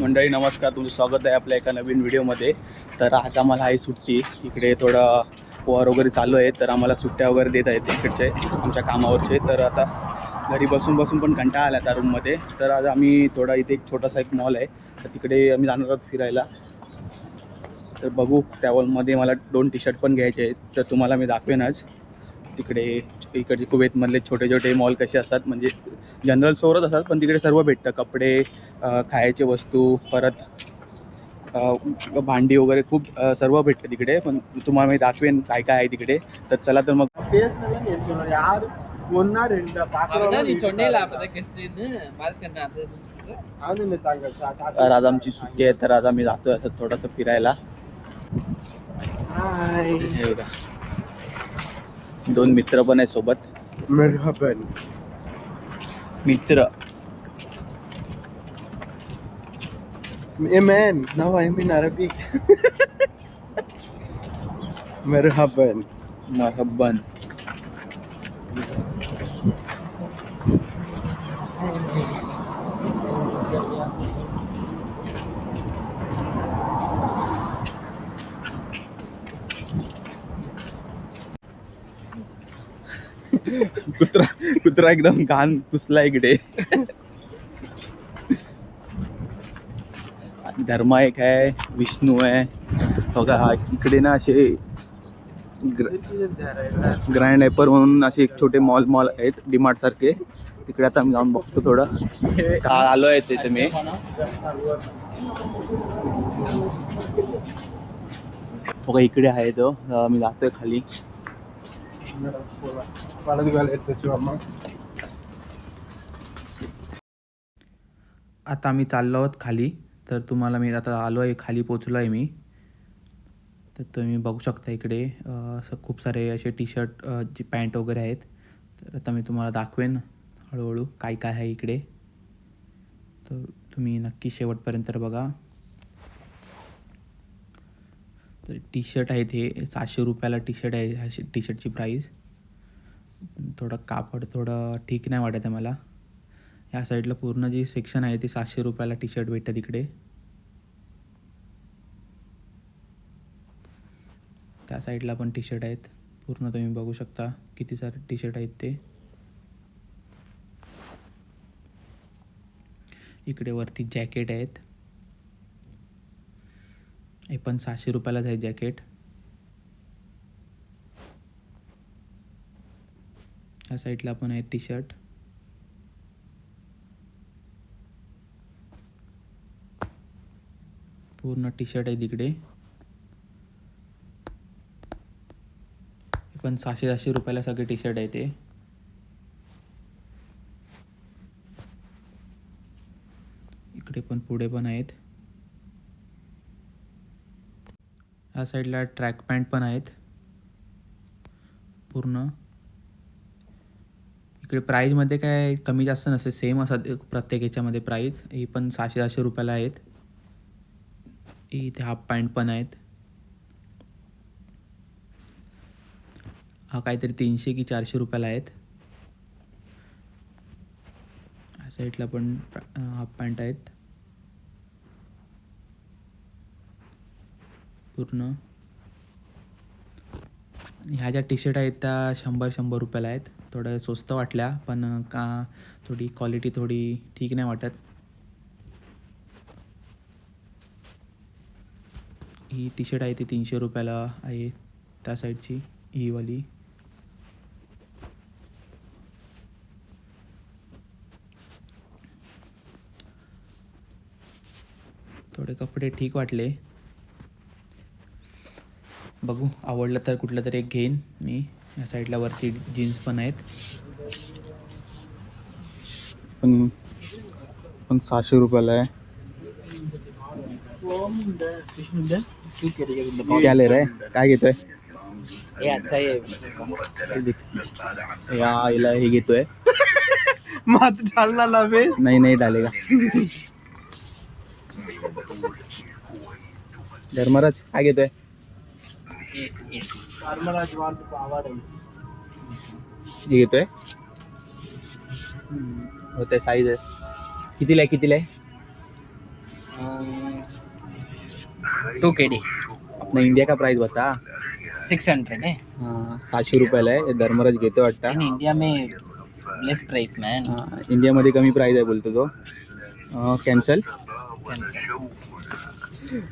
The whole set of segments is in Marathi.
मंडळी नमस्कार, तुमचं स्वागत आहे आपल्या एका नवीन व्हिडिओमध्ये. तर आज आम्हाला आहे सुट्टी. इकडे थोडं पोहार वगैरे चालू आहे, तर आम्हाला सुट्ट्या वगैरे देत आहेत इकडचे आमच्या कामावरचे. तर आता घरी बसून बसून पण कंटाळा आला त्या रूममध्ये. तर आज आम्ही थोडा इथे एक छोटासा एक मॉल आहे, तर तिकडे आम्ही जाणार आहोत फिरायला. तर बघू, त्या मॉलमध्ये मला 2 टी-शर्ट पण घ्यायचे आहेत, तर तुम्हाला मी दाखवेनच. तिकडे इकडचे कुवेतमधले छोटे छोटे मॉल कसे असतात, म्हणजे जनरल स्टोअरच असतात, पण तिकडे सर्व भेटतं. कपडे, खायचे वस्तू, परत भांडी वगैरे खूप सर्व भेटतं तिकडे. पण तुम्हाला मी दाखवेन काय काय आहे तिकडे. तर चला तर मग. तर आज आमची सुट्टी आहे, तर आज आम्ही जातोय असं थोडंसं फिरायला. हे बघा, 2 मित्र पण आहे सोबत. मित्र. Man, now I'm in Arabic. Merhaban. मरहबन. कुत्रा कुत्रा एकदम घाण कुसला इकडे. धर्मा एक आहे, विष्णू आहे बघा. हा इकडे ना असे ग्रँड ॲपर म्हणून असे एक छोटे मॉल आहेत डीमार्ट सारखे. तिकडे आता आम्ही जाऊन बघतो थोडं. आलो आहे तिथे मी. बघा इकडे आहे तो. मी जातोय खाली. आता आम्ही चाललो आहोत खाली. तर तुम्हाला मी आता आलो आहे, खाली पोचलो आहे मी. तर तुम्ही बघू शकता इकडे असं खूप सारे असे टी-शर्ट, जी पॅन्ट वगैरे आहेत. तर आता मी तुम्हाला दाखवेन हळूहळू काय काय आहे इकडे. तर तुम्ही नक्की शेवटपर्यंत बघा. तर टी-शर्ट आहेत हे 700 रुपयाला टी-शर्ट आहे. ह्या टी-शर्टची प्राईस. थोडं कापड थोडं ठीक नाही वाटत आहे मला. ह्या साईडला पूर्ण जी सेक्शन आहे ते 700 रुपयाला टी-शर्ट भेटतं तिकडे. त्या साईडला पण टी-शर्ट आहेत. पूर्ण तुम्ही बघू शकता किती सारे टी-शर्ट आहेत ते. इकडे वरती जॅकेट आहेत. हे पण 700 रुपयालाच आहे जॅकेट. ह्या साईडला पण आहेत टी-शर्ट. पूर्ण टी-शर्ट आहे तिकडे. हे पण 600 रुपयाला सगळे टी-शर्ट आहे ते. इकडे पण पुढे पण आहेत. ह्या साईडला ट्रॅक पॅन्ट पण आहेत पूर्ण. इकडे प्राईजमध्ये काय कमी जास्त नसते, सेम असतात प्रत्येक ह्याच्यामध्ये प्राईज. ही पण 600 रुपयाला आहेत. इथे हाफ पॅन्ट पण आहेत. हा काहीतरी 300 की 400 रुपयाला आहेत. ह्या साईडला पण हाफ पॅन्ट आहेत पूर्ण. ह्या ज्या टी-शर्ट आहेत त्या 100 रुपयाला आहेत. थोडं स्वस्त वाटल्या, पण का थोडी क्वालिटी थोडी ठीक नाही वाटत. ही टी-शर्ट आहे ती 300 रुपयाला आहे त्या साईडची, ही वाली. थोडे कपडे ठीक वाटले. बघू, आवडलं तर कुठलं तरी एक घेईन मी. या साईडला वरती जीन्स पण आहेत. पण 600 रुपयाला आहे. क्या ले रहा है? काय घेतोय? या इला हे घेतोय. मत डालना लवेश. नहीं डालेगा. धर्मराज काय घेतोय? हे घेतोय. होते साईज आहे. कितीला आहे? टू के डी अपना इंडिया का प्राइस बता. 600 है. 700 रुपयाला आहे. धर्मराज घेतो वाटतं. इन इंडिया में लेस प्राइस मैन. इंडियामध्ये कमी प्राइस आहे बोलतो तो. कॅन्सल.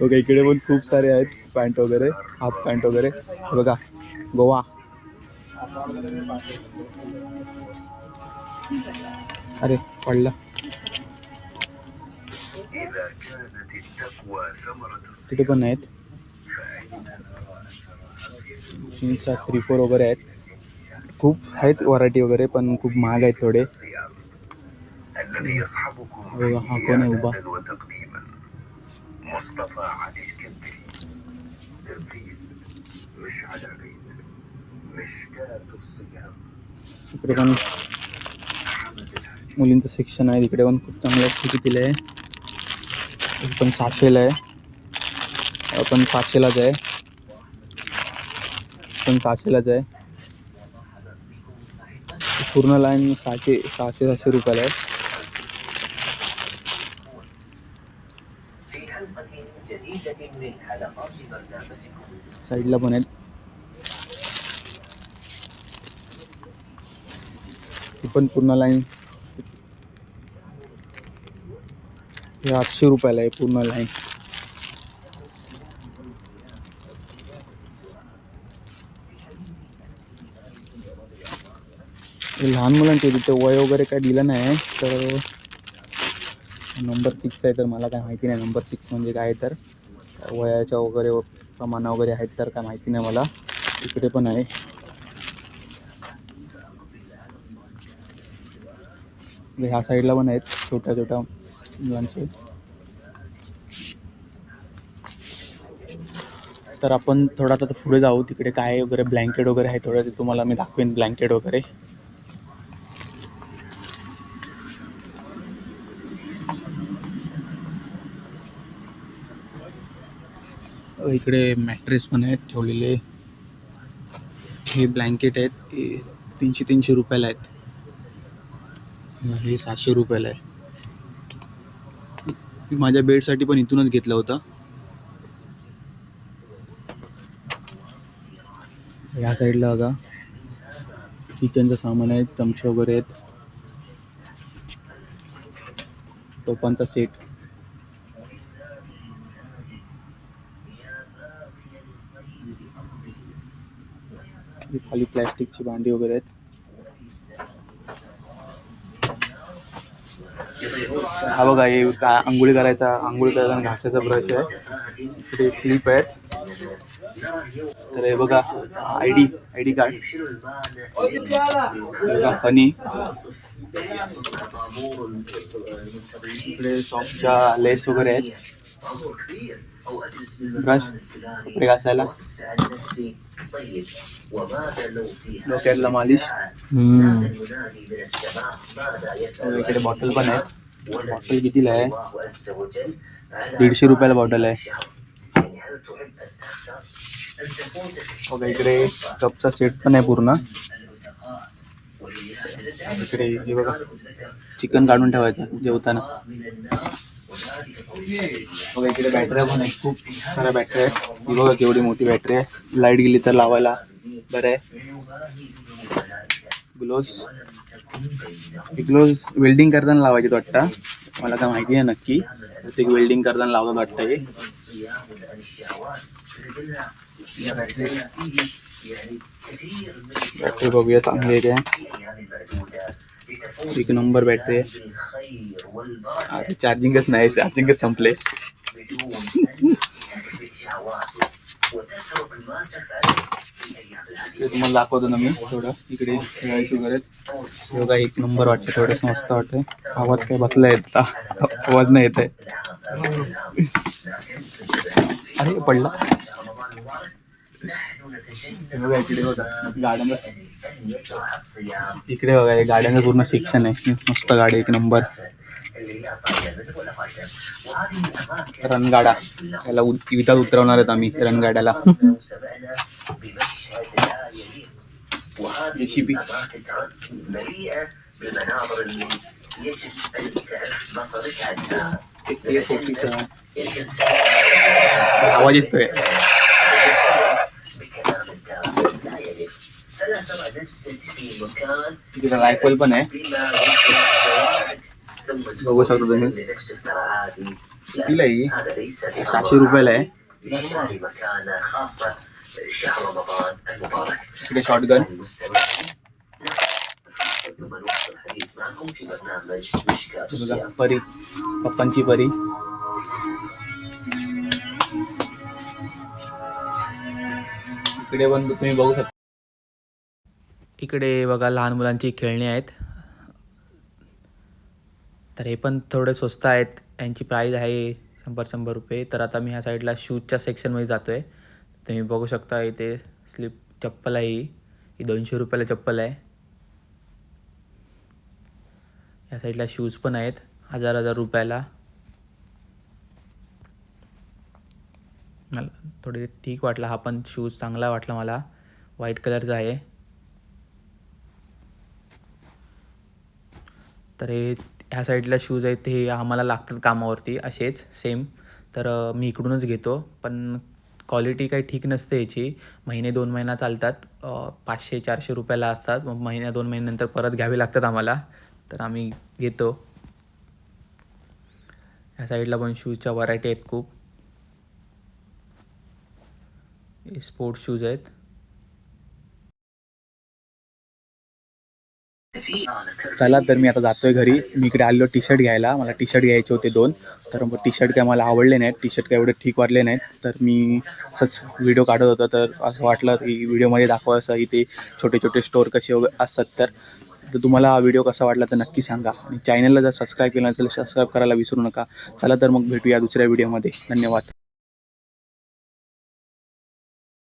ओके, इकडे पण खूप सारे आहेत पॅन्ट वगैरे, हाफ पॅन्ट वगैरे. हे बघा गोवा. अरे पडला. तिथे पण आहेत. जीन्सचा 3-4 वगैरे आहेत. खूप आहेत व्हरायटी वगैरे, पण खूप महाग आहेत थोडे. बघा हा कोण आहे उभा. इकडे पण मुलींचं सेक्शन आहे. तिकडे पण खूप चांगलं कितीला आहे. पण 700ला आहे. पण 700लाच आहे. पण 700लाच आहे. पूर्ण लाईन 600-700 रुपयाला आहे. साईडला पण आहेत. ही पण पूर्ण लाईन 800 रुपयाला आहे पूर्ण लाईन. लहान मुलांचे तिथे वय वगैरे काय दिलं नाही, तर नंबर 6 आहे. तर मला काय माहिती नाही नंबर 6 म्हणजे काय, तर वयाच्या वगैरे प्रमाण वगैरे आहेत तर काय माहिती नाही मला. इकडे पण आहे. ह्या साईडला पण आहेत छोट्या छोट्या मुलांचे. तर आपण थोडा आता पुढे जाऊ. तिकडे काय वगैरे ब्लँकेट वगैरे आहे थोडं, ते तुम्हाला मी दाखवेन ब्लँकेट वगैरे. इकडे मॅट्रेस पण आहेत ठेवलेले. हे ब्लँकेट आहेत, हे 300 रुपयाला आहेत. हे 700 रुपयाला आहे. मी माझ्या बेडसाठी पण इथूनच घेतलं होतं. ह्या साईडला बघा किचनचं सामान आहे. चमचे वगैरे आहेत. टोपांचा सेट. खाली प्लॅस्टिकची भांडी वगैरे आहेत. हा बघा हे आंघोळी करायचा घासाचा ब्रश आहे. इकडे क्लिप आहेत. तर हे बघा आयडी कार्ड. बघा फनी. इकडे सॉफ्टच्या लेस वगैरे आहेत. ब्रश कपडे घासायला. डोक्यातला मालिश. इकडे बॉटल पण आहे. बॉटल कितीला आहे? 150 रुपयाला बॉटल आहे. बघा इकडे कपचा सेट पण आहे पूर्ण. इकडे हे बघा चिकन काढून ठेवायचं जेवताना. बघा इकडे बॅटऱ्या पण आहेत. खूप साऱ्या बॅटऱ्या आहेत. ही बघा केवढी मोठी बॅटरी आहे. लाईट गेली तर लावायला बरं आहे. ग्लोव्ज वेल्डिंग करताना लावायचे वाटतं. मला काय माहिती नाही नक्की. ते वेल्डिंग करताना लावतात वाटतं हे. बॅटरी बघूया चांगली आहे काय. एक नंबर बॅटरी आहे. चार्जिंगच नाही, चार्जिंगच संपले. ते तुम्हाला दाखवतो ना मी थोडं. इकडे खेळायची वगैरे बघा. एक नंबर वाटतं. थोडंसं मस्त वाटतंय. आवाज काय बसला येत, आवाज नाही येत आहे. अरे पडला. बघा इकडे बघा गार्डन. इकडे बघा हे गाड्यांचं पूर्ण सेक्शन आहे. मस्त गाडी एक नंबर. रणगाडा याला विटात उतरवणार आहेत आम्ही रणगाड्याला. JCB. आवाज येतोय. तिकडे रायफल पण आहे, बघू शकता तुम्ही. कितीला आहे ही? 700 रुपयाला आहे. इकडे शॉटगन, परी, पप्पांची परी. इकडे पण तुम्ही बघू शकता. इकडे बघा लहान मुलांची खेळणी आहेत, तर हे पण थोडे स्वस्त आहेत. यांची प्राईस आहे 100 रुपये. तर आता मी ह्या साईडला शूजच्या सेक्शनमध्ये जातो आहे. तुम्ही बघू शकता इथे स्लिप चप्पल आहे, ही 200 रुपयाला चप्पल आहे. या साईडला शूज पण आहेत 1000 रुपयाला. मला थोडे ठीक वाटला हा पण शूज, चांगला वाटला मला. व्हाईट कलरचा आहे. तर हे ह्या साईडला शूज आहेत, ते आम्हाला लागतात कामावरती असेच सेम. तर मी इकडूनच घेतो, पण क्वालिटी काही ठीक नसते याची. 1-2 महिना चालतात, 500-400 रुपयाला असतात. मग 1-2 महिन्यानंतर परत घ्यावे लागतात आम्हाला, तर आम्ही घेतो. ह्या साईडला पण शूजच्या व्हरायटी आहेत खूप. स्पोर्ट्स शूज आहेत. चला तर मी आता जातोय घरी. मी इकडे आलेलो टी शर्ट घ्यायला. मला टी शर्ट घ्यायचे होते 2, तर मग टी शर्ट काय मला आवडले नाहीत. टी शर्ट काय एवढे ठीक वाटले नाहीत. तर मी असंच व्हिडिओ काढत होतो, तर असं वाटलं की व्हिडिओमध्ये दाखवा असं इथे छोटे छोटे स्टोअर कसे वगैरे असतात. तर तुम्हाला हा व्हिडिओ कसा वाटला तर नक्की सांगा. आणि चॅनलला जर सबस्क्राईब केलं नसेल तर सबस्क्राईब करायला विसरू नका. चला तर मग भेटूया दुसऱ्या व्हिडिओमध्ये. धन्यवाद.